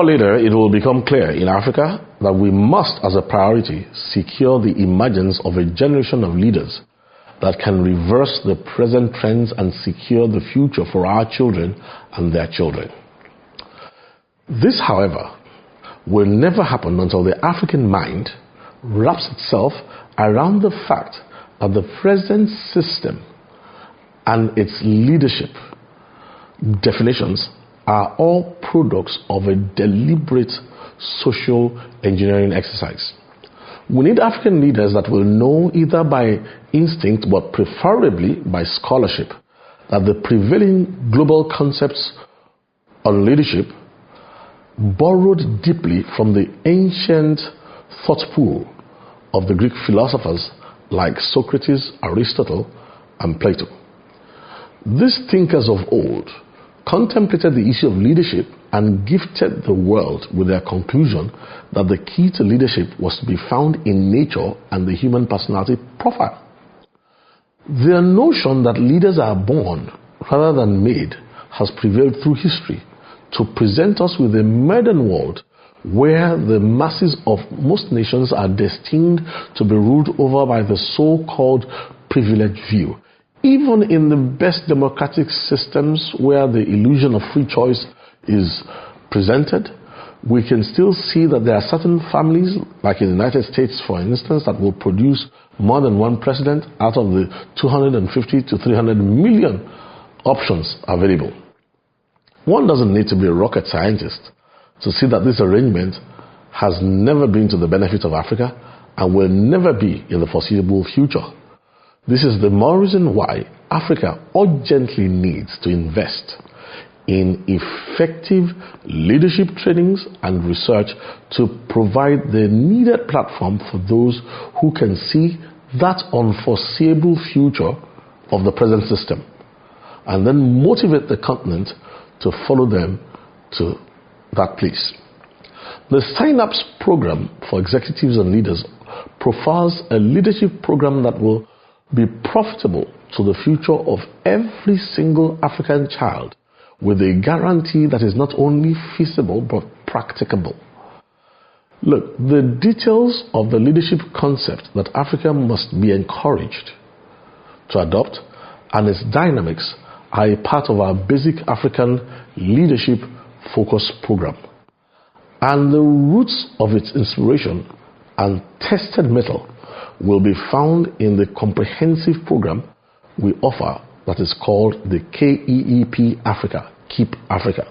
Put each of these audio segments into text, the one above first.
or later, it will become clear in Africa that we must, as a priority, secure the emergence of a generation of leaders that can reverse the present trends and secure the future for our children and their children. This, however, will never happen until the African mind wraps itself around the fact that the present system and its leadership definitions are all products of a deliberate social engineering exercise. We need African leaders that will know either by instinct but preferably by scholarship that the prevailing global concepts on leadership borrowed deeply from the ancient thought pool of the Greek philosophers like Socrates, Aristotle, and Plato. These thinkers of old contemplated the issue of leadership and gifted the world with their conclusion that the key to leadership was to be found in nature and the human personality profile. Their notion that leaders are born rather than made has prevailed through history to present us with a modern world where the masses of most nations are destined to be ruled over by the so-called privileged few. Even in the best democratic systems where the illusion of free choice is presented, we can still see that there are certain families, like in the United States, for instance, that will produce more than one president out of the 250 to 300 million options available. One doesn't need to be a rocket scientist to see that this arrangement has never been to the benefit of Africa and will never be in the foreseeable future. This is the more reason why Africa urgently needs to invest in effective leadership trainings and research to provide the needed platform for those who can see that unforeseeable future of the present system and then motivate the continent to follow them to that place. The Synapse program for executives and leaders profiles a leadership program that will be profitable to the future of every single African child with a guarantee that is not only feasible but practicable. Look, the details of the leadership concept that Africa must be encouraged to adopt and its dynamics are a part of our basic African leadership focus program. And the roots of its inspiration and tested metal will be found in the comprehensive program we offer that is called the KEEP Africa, Keep Africa.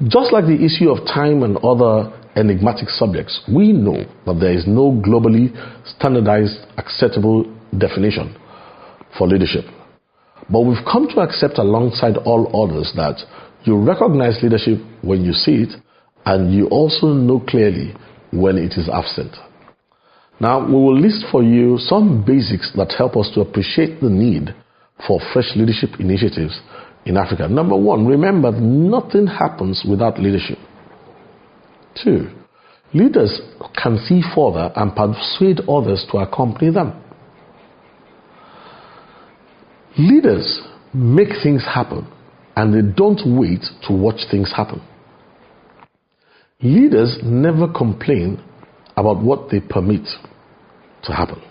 Just like the issue of time and other enigmatic subjects, we know that there is no globally standardized, acceptable definition for leadership. But we've come to accept alongside all others that you recognize leadership when you see it, and you also know clearly when it is absent. Now, we will list for you some basics that help us to appreciate the need for fresh leadership initiatives in Africa. Number one, remember that nothing happens without leadership. 2, leaders can see further and persuade others to accompany them. Leaders make things happen and they don't wait to watch things happen. Leaders never complain about what they permit to happen.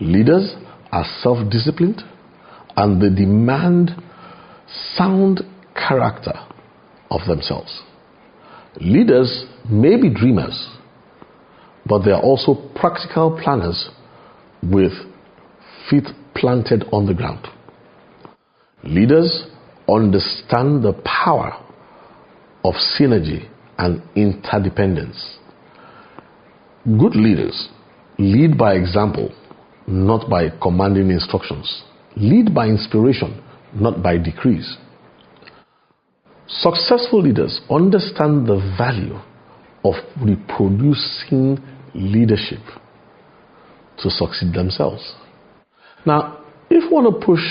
Leaders are self-disciplined and they demand sound character of themselves. Leaders may be dreamers, but they are also practical planners with feet planted on the ground. Leaders understand the power of synergy and interdependence. Good leaders lead by example, not by commanding instructions. Lead by inspiration, not by decrees. Successful leaders understand the value of reproducing leadership to succeed themselves. Now, if we want to push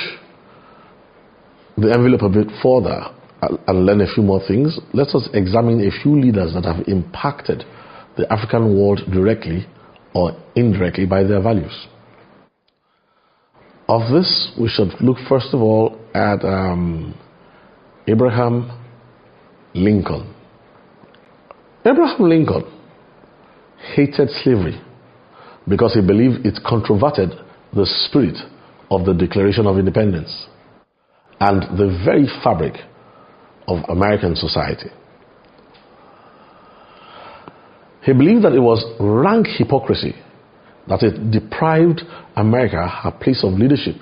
the envelope a bit further and learn a few more things, let us examine a few leaders that have impacted the African world directly or indirectly by their values. Of this, we should look first of all at Abraham Lincoln. Abraham Lincoln hated slavery because he believed it controverted the spirit of the Declaration of Independence and the very fabric of American society. He believed that it was rank hypocrisy that it deprived America her place of leadership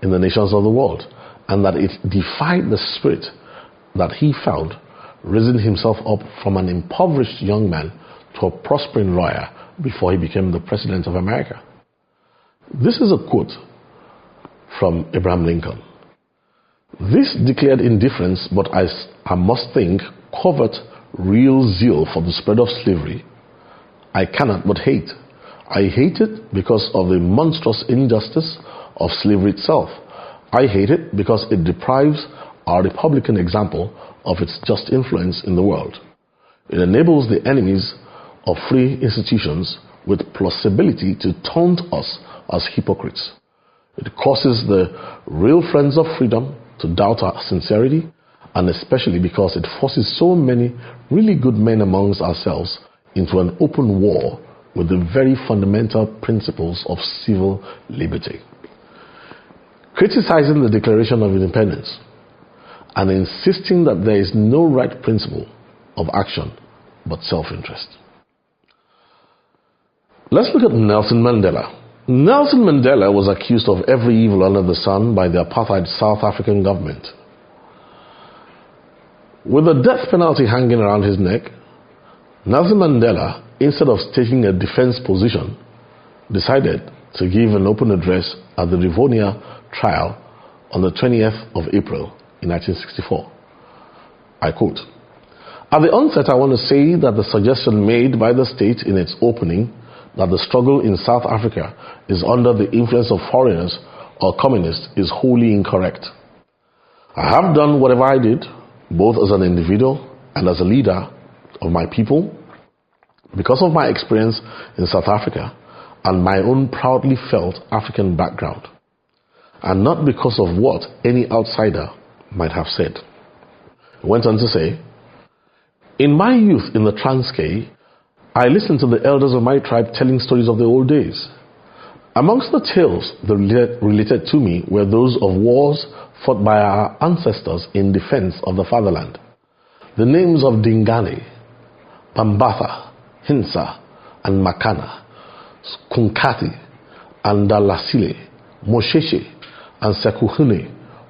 in the nations of the world, and that it defied the spirit that he found raising himself up from an impoverished young man to a prospering lawyer before he became the President of America. This is a quote from Abraham Lincoln. This declared indifference, but I must think, covert real zeal for the spread of slavery, I cannot but hate. I hate it because of the monstrous injustice of slavery itself. I hate it because it deprives our republican example of its just influence in the world. It enables the enemies of free institutions with plausibility to taunt us as hypocrites. It causes the real friends of freedom to doubt our sincerity, and especially because it forces so many really good men amongst ourselves into an open war with the very fundamental principles of civil liberty. Criticizing the Declaration of Independence and insisting that there is no right principle of action but self-interest. Let's look at Nelson Mandela. Nelson Mandela was accused of every evil under the sun by the apartheid South African government. With the death penalty hanging around his neck, Nelson Mandela, instead of taking a defense position, decided to give an open address at the Rivonia trial on the 20th of April in 1964. I quote, "At the onset, I want to say that the suggestion made by the state in its opening that the struggle in South Africa is under the influence of foreigners or communists is wholly incorrect. I have done whatever I did, both as an individual and as a leader of my people, because of my experience in South Africa and my own proudly felt African background, and not because of what any outsider might have said." He went on to say, "In my youth in the Transkei, I listened to the elders of my tribe telling stories of the old days. Amongst the tales that related to me were those of wars fought by our ancestors in defense of the fatherland. The names of Dingane, Bambatha, Hinsa, and Makana, Kunkati, and Dalasile, Mosheshe, and Sekuhune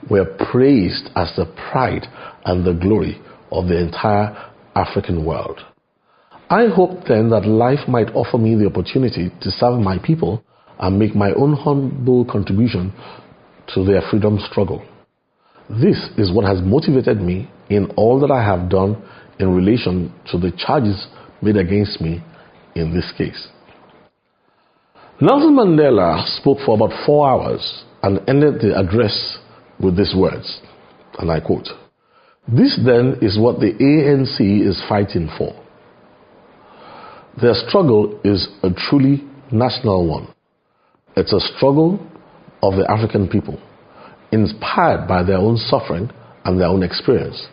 were praised as the pride and the glory of the entire African world. I hoped then that life might offer me the opportunity to serve my people and make my own humble contribution to their freedom struggle. This is what has motivated me in all that I have done in relation to the charges made against me in this case." Nelson Mandela spoke for about 4 hours and ended the address with these words, and I quote, "This then is what the ANC is fighting for. Their struggle is a truly national one. It's a struggle of the African people, inspired by their own suffering and their own experience.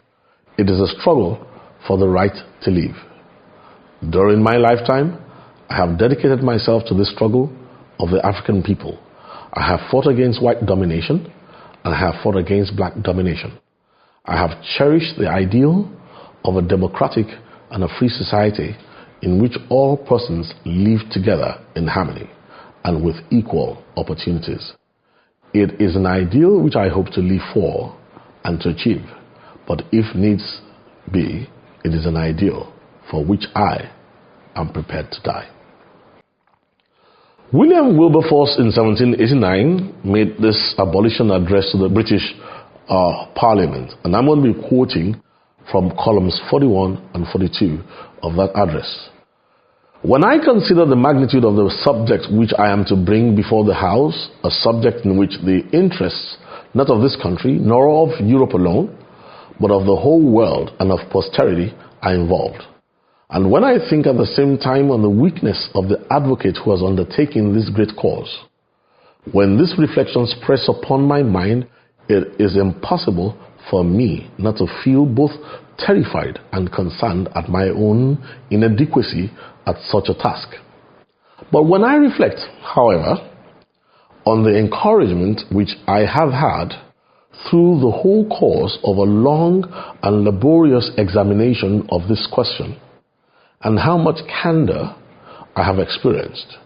It is a struggle for the right to live. During my lifetime, I have dedicated myself to this struggle of the African people. I have fought against white domination, and I have fought against black domination. I have cherished the ideal of a democratic and a free society in which all persons live together in harmony and with equal opportunities. It is an ideal which I hope to live for and to achieve, but if needs be, it is an ideal for which I am prepared to die." William Wilberforce in 1789 made this abolition address to the British Parliament, and I'm going to be quoting from columns 41 and 42 of that address. "When I consider the magnitude of the subject which I am to bring before the House, a subject in which the interests not of this country nor of Europe alone, but of the whole world and of posterity are involved, And when I think at the same time on the weakness of the advocate who has undertaken this great cause, when these reflections press upon my mind, it is impossible for me not to feel both terrified and concerned at my own inadequacy at such a task. But when I reflect, however, on the encouragement which I have had through the whole course of a long and laborious examination of this question, and how much candor I have experienced,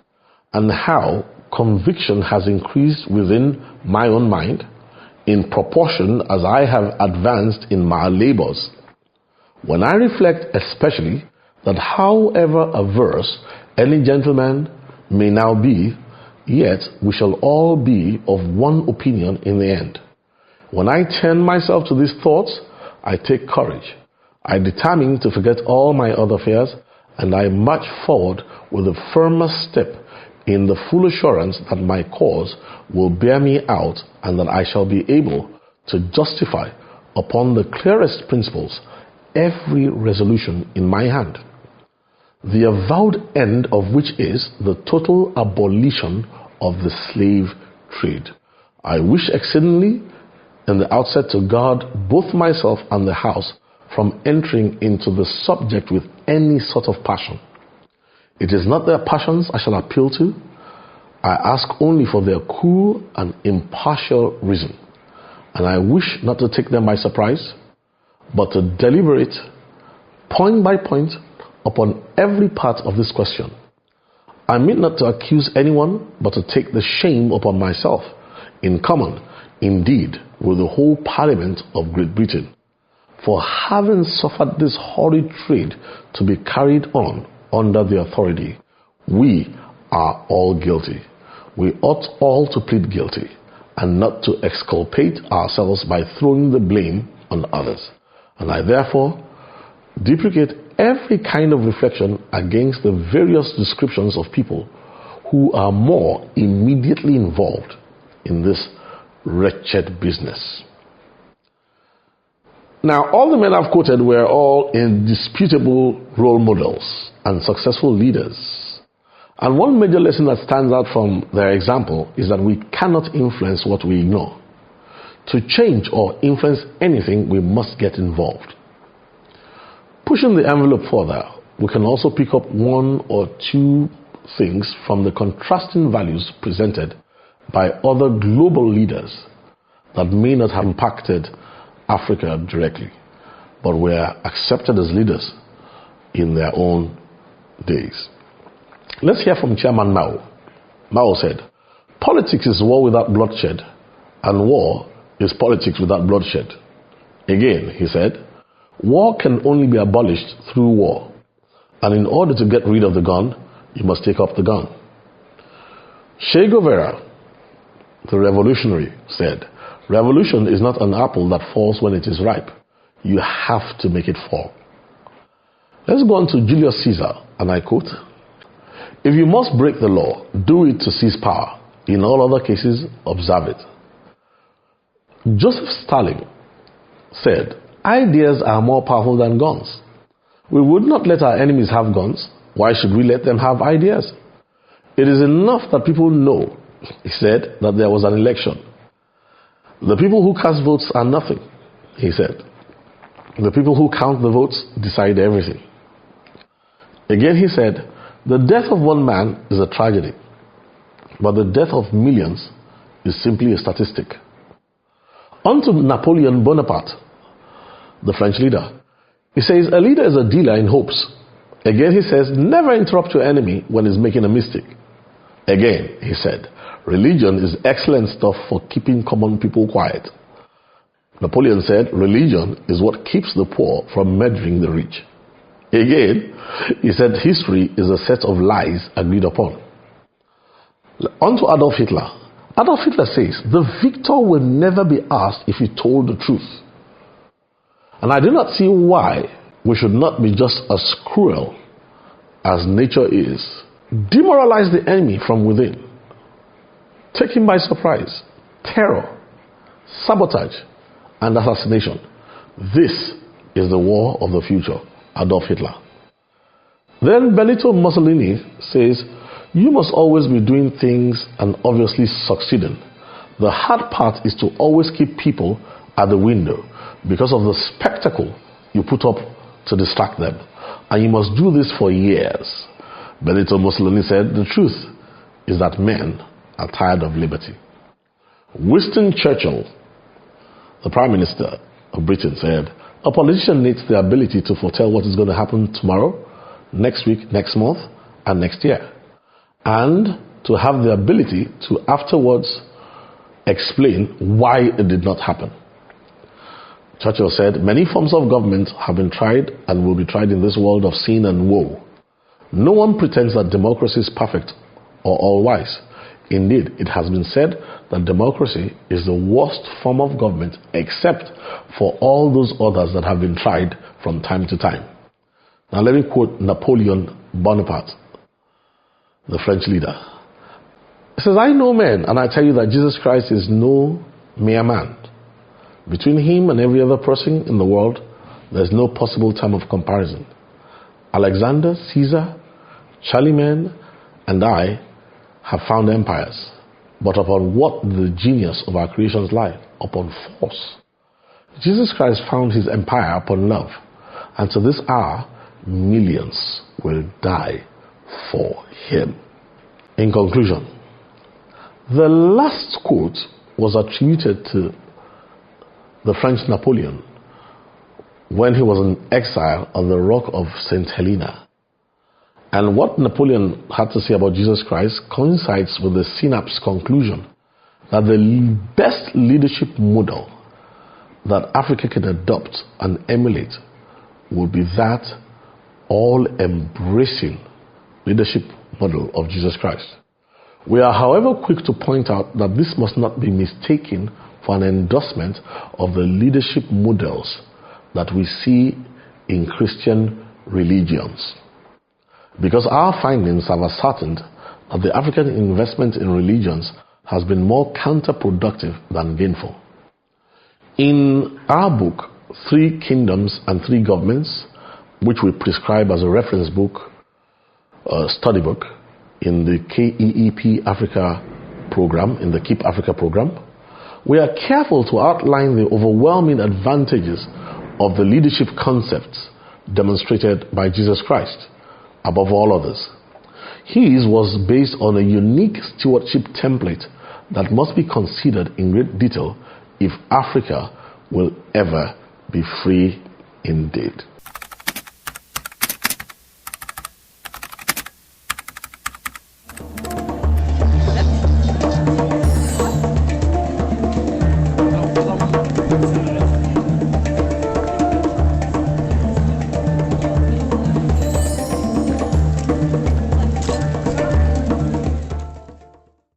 and how conviction has increased within my own mind in proportion as I have advanced in my labors, when I reflect especially that however averse any gentleman may now be, yet we shall all be of one opinion in the end. When I turn myself to these thoughts, I take courage. I determine to forget all my other fears, and I march forward with a firmer step in the full assurance that my cause will bear me out and that I shall be able to justify upon the clearest principles every resolution in my hand, the avowed end of which is the total abolition of the slave trade. I wish exceedingly in the outset to guard both myself and the House from entering into the subject with any sort of passion. It is not their passions I shall appeal to. I ask only for their cool and impartial reason, and I wish not to take them by surprise, but to deliberate point by point upon every part of this question. I mean not to accuse anyone, but to take the shame upon myself, in common, indeed, with the whole Parliament of Great Britain, for having suffered this horrid trade to be carried on under the authority. We are all guilty. We ought all to plead guilty, and not to exculpate ourselves by throwing the blame on others. And I therefore deprecate every kind of reflection against the various descriptions of people who are more immediately involved in this wretched business. Now, all the men I've quoted were all indisputable role models and successful leaders. And one major lesson that stands out from their example is that we cannot influence what we ignore. To change or influence anything, we must get involved. Pushing the envelope further, we can also pick up one or two things from the contrasting values presented by other global leaders that may not have impacted Africa directly, but were accepted as leaders in their own days. Let's hear from Chairman Mao. Mao said, "Politics is war without bloodshed, and war is politics without bloodshed." Again, he said, "War can only be abolished through war, and in order to get rid of the gun, you must take up the gun." Che Guevara, the revolutionary, said, "Revolution is not an apple that falls when it is ripe. You have to make it fall." Let's go on to Julius Caesar, and I quote, "If you must break the law, do it to seize power. In all other cases, observe it." Joseph Stalin said, "Ideas are more powerful than guns. We would not let our enemies have guns. Why should we let them have ideas? It is enough that people know," he said, "that there was an election. The people who cast votes are nothing," he said. "The people who count the votes decide everything." Again, he said, "The death of one man is a tragedy, but the death of millions is simply a statistic." On to Napoleon Bonaparte, the French leader. He says, "A leader is a dealer in hopes." Again, he says, "Never interrupt your enemy when he's making a mistake." Again, he said, "Religion is excellent stuff for keeping common people quiet." Napoleon said, "Religion is what keeps the poor from murdering the rich." Again, he said, "History is a set of lies agreed upon." On to Adolf Hitler. Adolf Hitler says, "The victor will never be asked if he told the truth." And I do not see why we should not be just as cruel as nature is. Demoralize the enemy from within. Take him by surprise. Terror, sabotage, and assassination. This is the war of the future. Adolf Hitler. Then Benito Mussolini says, you must always be doing things and obviously succeeding. The hard part is to always keep people at the window because of the spectacle you put up to distract them. And you must do this for years. Benito Mussolini said, the truth is that men are tired of liberty. Winston Churchill, the Prime Minister of Britain, said, a politician needs the ability to foretell what is going to happen tomorrow, next week, next month, and next year. And to have the ability to afterwards explain why it did not happen. Churchill said, many forms of government have been tried and will be tried in this world of sin and woe. No one pretends that democracy is perfect or all-wise. Indeed, it has been said that democracy is the worst form of government except for all those others that have been tried from time to time. Now let me quote Napoleon Bonaparte, the French leader. He says, I know men, and I tell you that Jesus Christ is no mere man. Between him and every other person in the world, there is no possible term of comparison. Alexander, Caesar, Charlemagne, and I have found empires, but upon what the genius of our creations lie? Upon force. Jesus Christ found his empire upon love, and to this hour, millions will die for him. In conclusion, the last quote was attributed to the French Napoleon when he was in exile on the rock of St. Helena. And what Napoleon had to say about Jesus Christ coincides with the Synapse conclusion that the best leadership model that Africa can adopt and emulate will be that all-embracing leadership model of Jesus Christ. We are, however, quick to point out that this must not be mistaken for an endorsement of the leadership models that we see in Christian religions. Because our findings have ascertained that the African investment in religions has been more counterproductive than gainful. In our book, 3 Kingdoms and 3 Governments, which we prescribe as a reference book, study book, in the KEEP Africa program, in the Keep Africa program, we are careful to outline the overwhelming advantages of the leadership concepts demonstrated by Jesus Christ above all others. His was based on a unique stewardship template that must be considered in great detail if Africa will ever be free indeed.